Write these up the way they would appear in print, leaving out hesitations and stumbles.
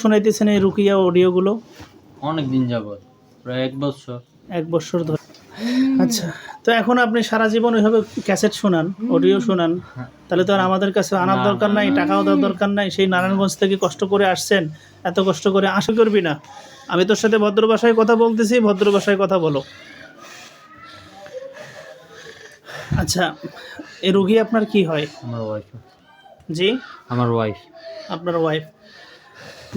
শোনাইতেছেন এই রুকিয়া অডিওগুলো? অনেক দিন যাবত, প্রায় 1 বছর। 1 বছর ধরে। আচ্ছা, তো এখন আপনি সারা জীবন ওইভাবে ক্যাসেট শোনান, অডিও শোনান, তাহলে তো আর আমাদের কাছে আনার না, দরকার না, নাই, না। টাকাও দেওয়ার দরকার নাই। সেই নারায়ণগঞ্জ থেকে কষ্ট করে আসছেন, এত কষ্ট করে আশা করবি না। আমি তোর সাথে ভদ্র ভাষায় কথা বলতেছি, ভদ্র ভাষায় কথা বলো। আচ্ছা, এই রুগী আপনার কি হয়? আমার ওয়াইফ। জি, আমার ওয়াইফ। আপনার ওয়াইফ।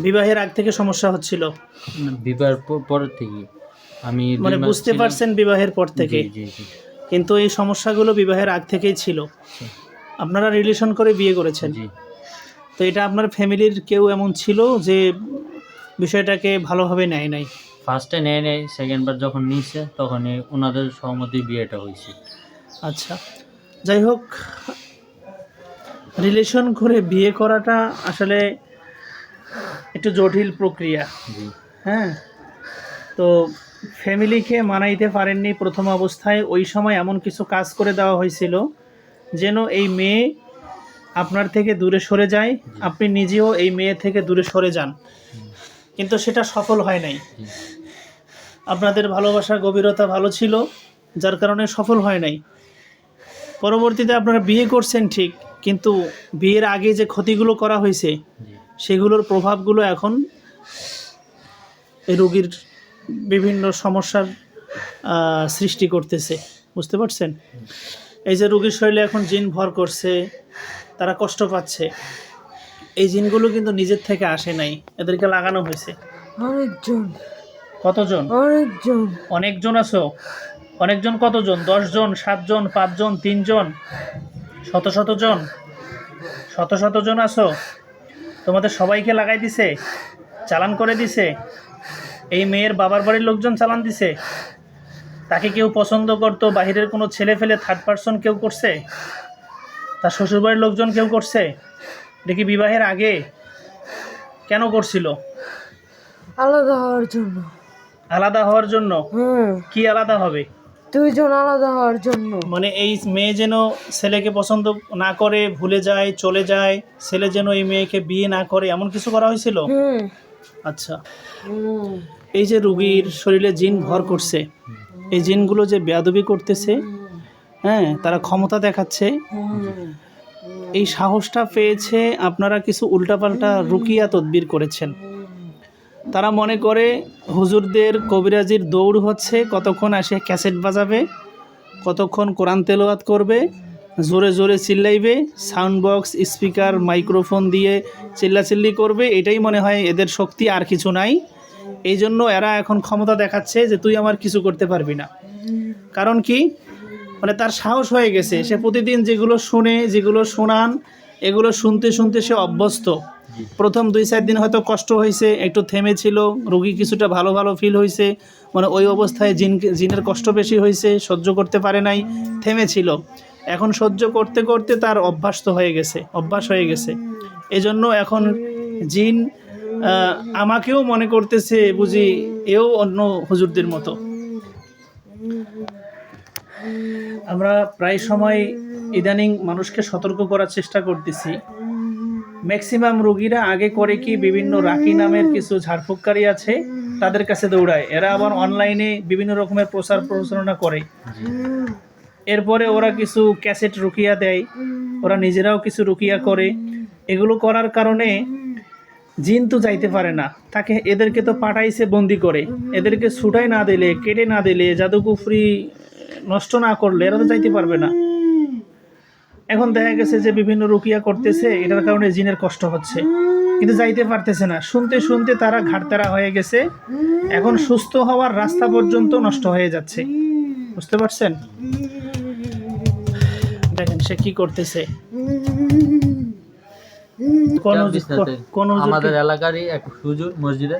বিবাহের আগ থেকে সমস্যা হচ্ছিল? বিবাহের পরের থেকে আমি 2 মানে মাস বুঝতে ছিলাম। পারছেন বিবাহের পর থেকে, জি, জি, জি। কিন্তু এই সমস্যাগুলো বিবাহের আগ থেকেই ছিল। আপনারা রিলেশন করে বিয়ে করেছেন, জি। তো এটা আপনার ফ্যামিলির কেউ এমন ছিল যে বিষয়টাকে ভালোভাবে নেয় নাই? ফার্স্টে নেয় নাই, সেকেন্ড বার যখন নিছে তখনই ওনাদের সহমতে বিয়েটা হয়েছে। আচ্ছা, যাই হোক, রিলেশন করে বিয়ে করাটা আসলে একটু জটিল প্রক্রিয়া। জি, হ্যাঁ, তো ফ্যামিলিকে মানাইতে পারেননি প্রথম অবস্থায়। ওই সময় এমন কিছু কাজ করে দেওয়া হয়েছিল যেন এই মেয়ে আপনার থেকে দূরে সরে যায়, আপনি নিজেও এই মেয়ে থেকে দূরে সরে যান, কিন্তু সেটা সফল হয় নাই। জি, আপনাদের ভালোবাসার গভীরতা ভালো ছিল, যার কারণে সফল হয় নাই। পরবর্তীতে আপনারা বিয়ে করছেন ঠিক, কিন্তু বিয়ের আগে যে ক্ষতিগুলো করা হয়েছে জি। সেগুলোর প্রভাবগুলো এখন এই রোগীর বিভিন্ন সমস্যার সৃষ্টি করতেছে, বুঝতে পারছেন? এই যে রোগীর শরীরে এখন জিন ভর করছে, তারা কষ্ট পাচ্ছে, এই জিনগুলো কিন্তু নিজের থেকে আসে নাই, এদেরকে লাগানো হয়েছে। অনেকজন। কতজন? অনেকজন। অনেকজন আছো? অনেকজন কতজন? 10 জন, 7 জন, 5 জন, 3 জন, শত শত জন, শত শত জন আছো? তোমাদের সবাইকে লাগাই দিছে, চালান করে দিছে? এই মেয়ের বাবার বাড়ির লোকজন চালান দিছে? তাকে কেউ পছন্দ করতো, বাহিরের কোনো ছেলে ফেলে থার্ড পারসন কেউ করছে? তার শ্বশুরবাড়ির লোকজন কেউ করছে? দেখি বিবাহের আগে কেন করছিল? আলাদা হওয়ার জন্য। আলাদা হওয়ার জন্য? হুম, কি আলাদা হবে? 2 জন আলাদা হওয়ার জন্য। মানে এই মেয়ে যেন ছেলেকে পছন্দ না করে, ভুলে যায়, চলে যায়, ছেলে যেন এই মেয়েকে বিয়ে না করে, এমন কিছু করা হয়েছিল? হুম। আচ্ছা, হুম। এই যে রোগীর শরীরে জিন ভর করছে, এই জিনগুলো যে বেয়াদবি করতেছে, হ্যাঁ, তারা ক্ষমতা দেখাচ্ছে, এই সাহসটা পেয়েছে আপনারা কিছু উল্টাপাল্টা রুকিয়া তদবির করেছেন। তারা মনে করে হুজুরদের কবিরাজির দৌড় হচ্ছে, কতক্ষণ আসে ক্যাসেট বাজাবে, কতক্ষণ কোরআন তেলাওয়াত করবে, জোরে জোরে চিল্লাইবে, সাউন্ড বক্স, স্পিকার, মাইক্রোফোন দিয়ে চিল্লাচিল্লি করবে, এটাই মনে হয় এদের শক্তি, আর কিছু নাই। এই জন্য এরা এখন ক্ষমতা দেখাচ্ছে যে তুই আমার কিছু করতে পারবি না। কারণ কি? মানে তার সাহস হয়ে গেছে, সে প্রতিদিন যেগুলো শুনে, যেগুলো শোনান, এগুলো শুনতে শুনতে সে অভ্যস্ত। প্রথম 2-4 দিন হয়তো কষ্ট হয়েছে, একটু থেমেছিল, রোগী কিছুটা ভালো ভালো ফিল হয়েছে, মানে ওই অবস্থায় জিনের কষ্ট বেশি হয়েছে, সহ্য করতে পারে নাই, থেমেছিল। এখন সহ্য করতে করতে তার অভ্যাস হয়ে গেছে। এজন্য এখন জিন আমাকেও মনে করতেছে বুঝি এও অন্য হুজুরদের মতো। আমরা প্রায় সময় ইদানিং মানুষকে সতর্ক করার চেষ্টা করতেছি। ম্যাক্সিমাম রোগীরা আগে করে কি, বিভিন্ন রাকি নামের কিছু ঝাড়ফুঁককারী আছে, তাদের কাছে দৌড়ায়। এরা আবার অনলাইনে বিভিন্ন রকমের প্রচার প্রচারণা করে। এরপরে ওরা কিছু ক্যাসেট রুকিয়া দেয়, ওরা নিজেরাও কিছু রুকিয়া করে। এগুলো করার কারণে জিন তো যাইতে পারে না, এদেরকে তো পাঠাইছে বন্দি করে, এদেরকে ছুটাই না দিলে, কেটে না দিলে, জাদুকুফরি নষ্ট না করলে এরা তো যাইতে পারবে না। এখন দেখা গেছে যে বিভিন্ন রুকিয়া করতেছে, এটার কারণে জিনের কষ্ট হচ্ছে, কিন্তু যাইতে পারতেছে না। শুনতে শুনতে তারা ঘাটতারা হয়ে গেছে, এখন সুস্থ হওয়ার রাস্তা পর্যন্ত নষ্ট হয়ে যাচ্ছে, বুঝতে পারছেন? দেখেন সে কি করতেছে। আমাদের এলাকারই এক হুজুর মসজিদে,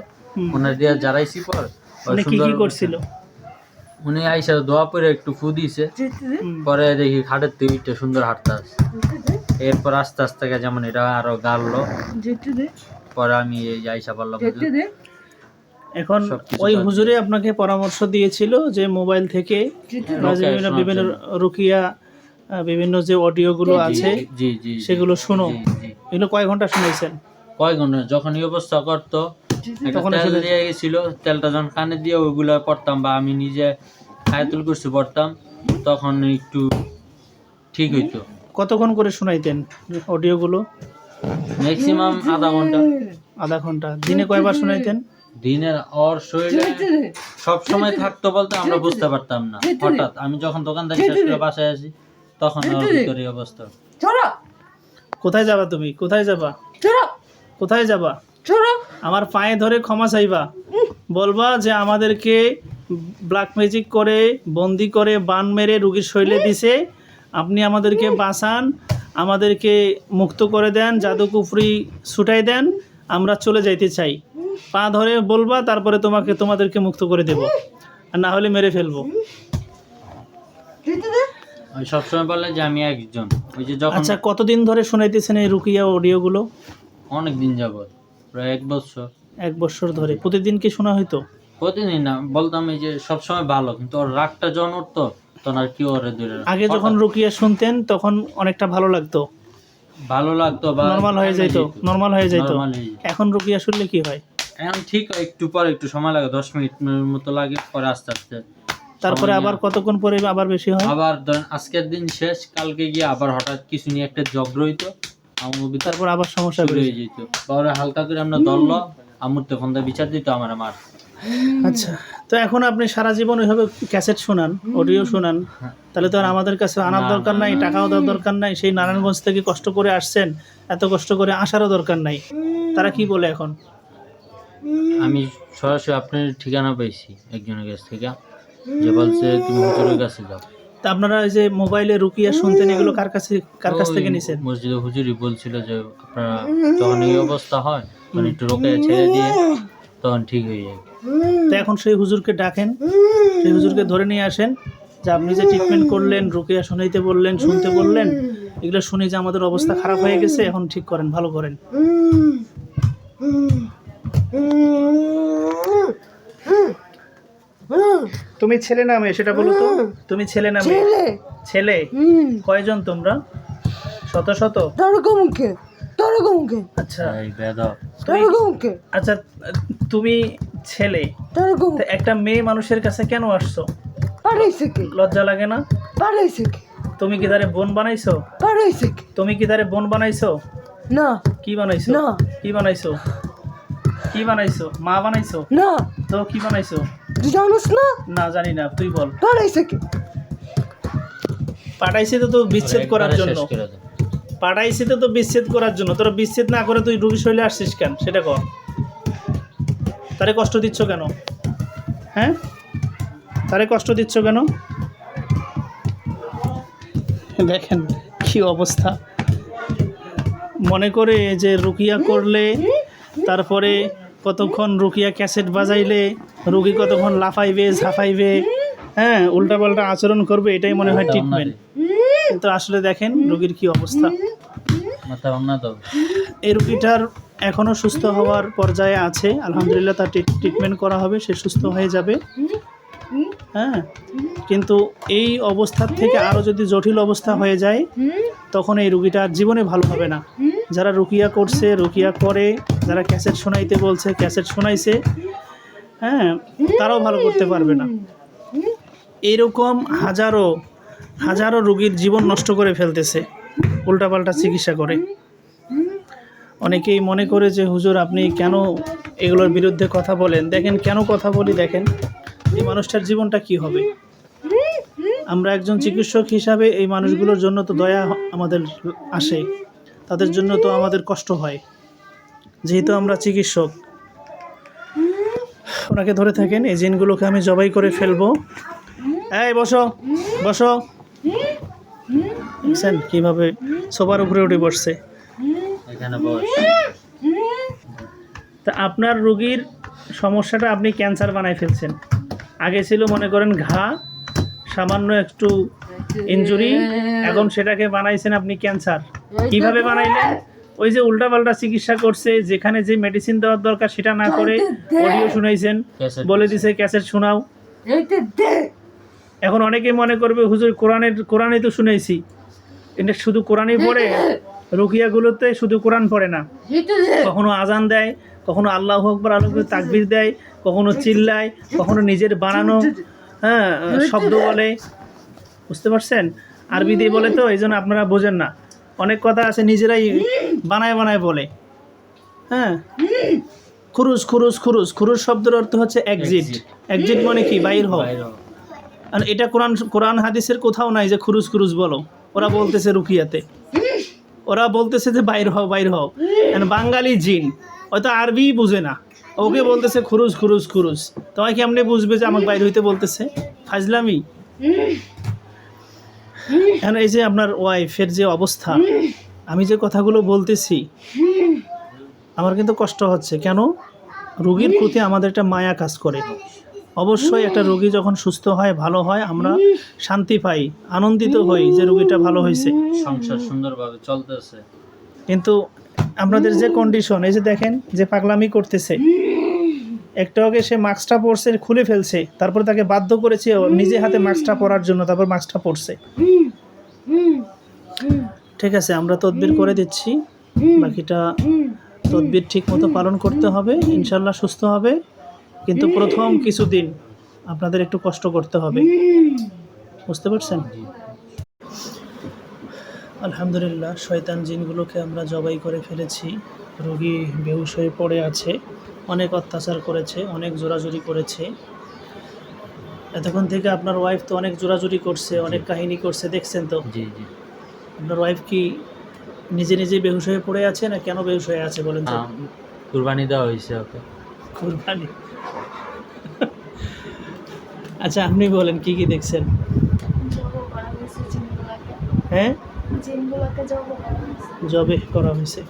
ওনার দিয়া যারাইছি পর উনি কি করছিল? উনি আইসা দোয়া পরে একটু ফু দিছে, পরে দেখি খাটের থেকে সুন্দর হাঁটতে আসে। এরপর আস্তে আস্তে যেমন এটা আরো গাড়লো, পরে আমি এই আইসা পারলাম। এখন ওই হুজুরে আপনাকে পরামর্শ দিয়েছিল যে মোবাইল থেকে বিভিন্ন রুকিয়া, বিভিন্ন যে অডিওগুলো আছে সেগুলো শোনো। এগুলো কয় ঘন্টা শুনেছেন? কয় ঘন্টা যখন এই অবস্থা করতো একটা তখন তেল আসলে দিয়ে গেছিল, তেলটা যখন কানে দিয়ে ওইগুলো পড়তাম বা আমি নিজে আয়াতুল কুরসি পড়তাম, তখন একটু ঠিক হইতো। কতক্ষণ করে শোনাইতেন অডিওগুলো? ম্যাক্সিমাম আধা ঘন্টা। দিনে কয়বার শোনাইতেন? দিনের ওর শরীরে সব সময় থাকতো বলতে আমরা বুঝতে পারতাম না। হঠাৎ আমি যখন দোকানদারি শেষ করে বাসায় আসি তখন ওর ভিতরে এই অবস্থা। কোথায় যাবা তুমি? কোথায় যাবা? কোথায় যাবা? আমার পায়ে ধরে ক্ষমা চাইবা, বলবা যে আমাদেরকে ব্ল্যাক ম্যাজিক করে বন্দি করে বান মেরে রুগীর শরীরে দিছে, আপনি আমাদেরকে বাঁচান, আমাদেরকে মুক্ত করে দেন, জাদু কুফরি ছুটাই দেন, আমরা চলে যাইতে চাই। পা ধরে বলবা, তারপরে তোমাদেরকে মুক্ত করে দেব, আর না হলে মেরে ফেলবো। আমি সবসময় বলে যে আমি একজন। ওই যে যখন আচ্ছা, কতদিন ধরে শোনাইতেছেন এই রুকিয়া অডিওগুলো? অনেক দিন যাবত, প্রায় 1 বছর। 1 বছর ধরে। প্রতিদিন কি শোনা হইতো? প্রতিদিন না, বলতাম এই যে সবসময় ভালো, কিন্তু ওর রাগটা যখন উঠতো তখন আর কি ওরে দূরে আগে যখন রুকিয়া শুনতেন তখন অনেকটা ভালো লাগতো, ভালো লাগতো বা নরমাল হয়ে যাইতো, নরমাল হয়ে যাইতো। normal হয়ে যেত। এখন রুকিয়া শুনলে কি হয়? এখন ঠিক একটু পরে একটু সময় লাগে, 10 মিনিটের মতো লাগে, পরে আস্তে আস্তে তারপরে সময় আবার নিয়ে কতক্ষণ পরে আবার বেশি হয়? আবার ধরেন আজকের দিন শেষ, কালকে গিয়ে আবার হঠাৎ কিছু নিয়ে একটা ঝগড়া হইতো, আমার ভিতরে তারপর আবার সমস্যা শুরু বেড়ে হয়ে যেত। পরে হালকা করে আমরা ধরলো, আমুর তখন বিচার দিত আমার মার। আচ্ছা, তো এখন আপনি সারা জীবন ওইভাবে ক্যাসেট শোনান, অডিও শোনান, তাহলে তো আর আমাদের কাছে আনার দরকার নাই, টাকাও দেওয়ার দরকার নাই। সেই নারায়ণগঞ্জ থেকে কষ্ট করে আসছেন, এত কষ্ট করে আসারও দরকার নাই। তারা কি বলে এখন? আমি সরাসরি আপনার ঠিকানা পেয়েছি একজনের কাছ থেকে, যে বলছে তুমি হুজুরের কাছে যাও। তা আপনারা এই যে মোবাইলে রুকিয়া শুনতেন, এগুলো কার কাছ থেকে নিছেন? মসজিদে হুজুরই বলছিল যে আপনারা যখন এই অবস্থা হয় তখন একটু রোকে ছেড়ে দিয়ে তখন ঠিক হয়ে যাবে। তো এখন সেই হুজুরকে ডাকেন, সেই হুজুরকে ধরে নিয়ে আসেন, যে আপনি যে ট্রিটমেন্ট করলেন, রুকিয়া শোনাইতে বললেন, শুনতে বললেন, এগুলো শুনে যে আমাদের অবস্থা খারাপ হয়ে গেছে, এখন ঠিক করেন, ভালো করেন। তুমি ছেলে না মেয়ে সেটা বলো তো? তুমি ছেলে না মেয়ে? ছেলে। কয়জন তোমরা? শত শত? আচ্ছা, এই বেদব আচ্ছা, তুমি ছেলে, তো একটা মেয়ে মানুষের কাছে কেন আসছো? লজ্জা লাগে না? তুমি কি তারে বোন বানাইছো? তুমি কি তারে বোন বানাইছো? না কি বানাইছো? না। কি বানাইছো? কি বানাইছো? মা বানাইছো? না, তো কি বানাইছো? তুই জানিস না? না, জানি না, তুই বল। পাঠাইছে কি? পাঠাইছে তো বিচ্ছেদ করার একবারে জন্য, শেষ করে দাও। পাঠাইছে তো বিচ্ছেদ করার জন্য। তোরা বিচ্ছেদ না করে তুই রুগী শৈলে আসছিস কেন সেটা কর। তারে কষ্ট দিচ্ছ কেন? হ্যাঁ, তারে কষ্ট দিচ্ছ কেন? দেখেন কি অবস্থা। মনে করে যে রুকিয়া করলে, তারপরে কতক্ষণ রুকিয়া ক্যাসেট বাজাইলে রুগী কতক্ষণ লাফাইবে ঝাঁপাইবে, হ্যাঁ, উল্টাপাল্টা আচরণ করবে, এটাই মনে হয় ট্রিটমেন্ট। কিন্তু আসলে দেখেন রুগীর কি অবস্থা। মাথা ভাঙা দাও। এই রুগীটার এখনও সুস্থ হওয়ার পর্যায়ে আছে, আলহামদুলিল্লাহ, তার ট্রিটমেন্ট করা হবে, সে সুস্থ হয়ে যাবে। হ্যাঁ, কিন্তু এই অবস্থার থেকে আরও যদি জটিল অবস্থা হয়ে যায় তখন এই রুগীটা আর জীবনে ভালো হবে না। যারা রুকিয়া করছে, রুকিয়া করে, যারা ক্যাসেট শোনাইতে বলছে, ক্যাসেট শোনাইছে, হ্যাঁ, তারাও ভালো করতে পারবে না। এইরকম হাজারো হাজারো রুগীর জীবন নষ্ট করে ফেলতেছে উল্টাপাল্টা চিকিৎসা করে। অনেকেই মনে করে যে হুজুর আপনি কেন এগুলোর বিরুদ্ধে কথা বলেন। দেখেন কেন কথা বলি, দেখেন এই মানুষটার জীবনটা কি হবে। আমরা একজন চিকিৎসক হিসাবে এই মানুষগুলোর জন্য তো দয়া আমাদের আসে, তাদের জন্য তো আমাদের কষ্ট হয়, যেহেতু আমরা চিকিৎসক। ওনাকে ধরে থাকেন, এই জিনগুলোকে আমি জবাই করে ফেলবো। এই বসো বসো, দেখছেন কীভাবে সোফার উপরে উঠে বসছে। এখানে বস। তা আপনার রোগীর সমস্যাটা আপনি ক্যান্সার বানাই ফেলছেন। আগে ছিল মনে করেন ঘা, সামান্য একটু ইনজুরি, এখন সেটাকে বানাইছেন আপনি ক্যান্সার। কিভাবে বানাইলেন? ওই যে উল্টাপাল্টা চিকিৎসা করছে, যেখানে যে মেডিসিন দেওয়ার দরকার সেটা না করে অডিও শুনাইছেন, বলে দিছে ক্যাসেট শোনাও। এখন অনেকে মনে করবে হুজুর কোরআনে তো শুনাইছি, এটা শুধু কোরআনই পড়ে রুকিয়াগুলোতে শুধু কোরআন পড়ে না, কখনো আজান দেয়, কখনো আল্লাহু আকবার আল্লাহু তাকবীর দেয়, কখনো চিল্লায়, কখনো নিজের বানানো হ্যাঁ শব্দ বলে। বুঝতে পারছেন? আরবি দিয়ে বলে তো, এই জন্য আপনারা বোঝেন না। অনেক কথা আছে নিজেরাই বানায় বানায় বলে। হ্যাঁ, খুরুজ খুরুজ খুরুজ, খুরুজ শব্দের অর্থ হচ্ছে এক্সিট। এক্সিট মানে কি? বাইর হও। বাইরে হও। আর এটা কোরআন হাদিসের কোথাও নাই যে খুরুজ খুরুজ বলো। ওরা বলতেছে রুকিয়াতে, ওরা বলতেছে যে বাইর হও বাইর হও। বাঙালি জিন হয়তো আরবি বুঝে না, ওকে বলতেছে খুরুজ খুরুজ খুরুজ। তোমায় কেমনে বুঝবে যে আমাকে বাইর হইতে বলতেছে? ফাজলামি। এখন এই যে আপনার ওয়াইফের যে অবস্থা, আমি যে কথাগুলো বলতেছি আমার কিন্তু কষ্ট হচ্ছে। কেন? রোগীর প্রতি আমাদের একটা মায়া কাজ করে। অবশ্যই একটা রোগী যখন সুস্থ হয়, ভালো হয়, আমরা শান্তি পাই, আনন্দিত হই যে রোগীটা ভালো হয়েছে। সংসার সুন্দরভাবে চলতেছে। কিন্তু আপনাদের যে কন্ডিশন, এই যে দেখেন যে পাগলামি করতেছে, একটু আগে সে মাস্কটা পরছে, খুলে ফেলছে, তারপর তাকে বাধ্য করেছে নিজে হাতে মাস্কটা পরার জন্য, তারপর মাস্কটা পরছে। ঠিক আছে, আমরা তদবির করে দিচ্ছি, বাকিটা তদবির ঠিক মতো পালন করতে হবে, ইনশাল্লাহ সুস্থ হবে। কিন্তু প্রথম কিছুদিন আপনাদের একটু কষ্ট করতে হবে। বুঝতে পারছেন? আলহামদুলিল্লাহ, শয়তান জিনগুলোকে আমরা জবাই করে ফেলেছি। রোগী বেহুশ হয়ে পড়ে আছে, অনেক অত্যাচার করেছে, অনেক জোরাজুরি করেছে। এতক্ষণ থেকে আপনার ওয়াইফ তো অনেক জোরাজুরি করছে, অনেক কাহিনী করছে, দেখছেন তো? জি জি। আপনার ওয়াইফ কি নিজে নিজেই বেহুশ হয়ে পড়ে আছে, না কেন বেহুশ হয়ে আছে বলেন তো? কুরবানি দেওয়া হয়েছে ওকে। কুরবানি। আচ্ছা, আপনি বলেন কি কি দেখছেন? হ্যাঁ, জবে করা হয়েছে।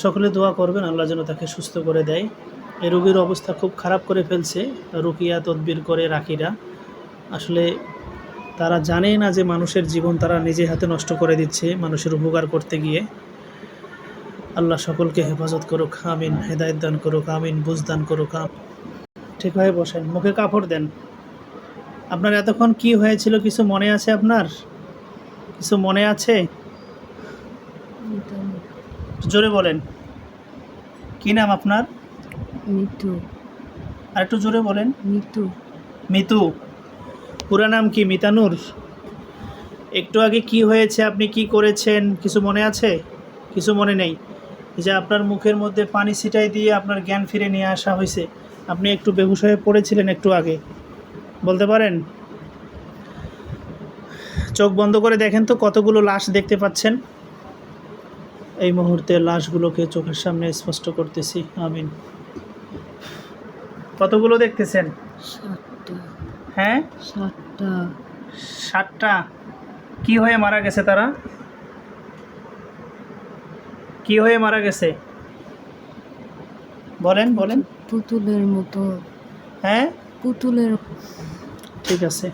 সকলে দোয়া করবেন আল্লাহ যেন তাকে সুস্থ করে দেয়। এই রোগীর অবস্থা খুব খারাপ করে ফেলছে রুকিয়া তদবির করে রাখিরা। আসলে তারা জানে না যে মানুষের জীবন তারা নিজে হাতে নষ্ট করে দিচ্ছে মানুষের উপকার করতে গিয়ে। আল্লাহ সকলকে হেফাজত করুক, আমিন। হেদায়েত দান করুক, আমিন। বুঝ দান করুক, আমিন। ঠিক হয়ে বসেন, মুখে কাপড় দেন। আপনার এতক্ষণ কি হয়েছিল কিছু মনে আছে? আপনার কিছু মনে আছে? জোরে বলেন। কি নাম আপনার? মিতু। আর একটু জোরে বলেন। মিতু। মিতু। পুরা নাম কি? মিতানুর। একটু আগে কি হয়েছে, আপনি কি করেছেন, কিছু মনে আছে? কিছু মনে নেই। যে আপনার মুখের মধ্যে পানি ছিটাই দিয়ে আপনার জ্ঞান ফিরে নিয়ে আসা হয়েছে। আপনি একটু বেহুশ হয়ে পড়েছিলেন একটু আগে, বলতে পারেন? চোখ বন্ধ করে দেখেন তো কতগুলো লাশ দেখতে পাচ্ছেন। এই মুহূর্তে লাশগুলোকে চোখের সামনে স্পষ্ট করতেছি, আমিন। কতগুলো দেখতেছেন? 7টা। হ্যাঁ, 7টা। 7টা। কি হয়ে মারা গেছে তারা? কি হয়ে মারা গেছে বলেন বলেন। পুতুলের মতো। হ্যাঁ, পুতুলের। ঠিক আছে।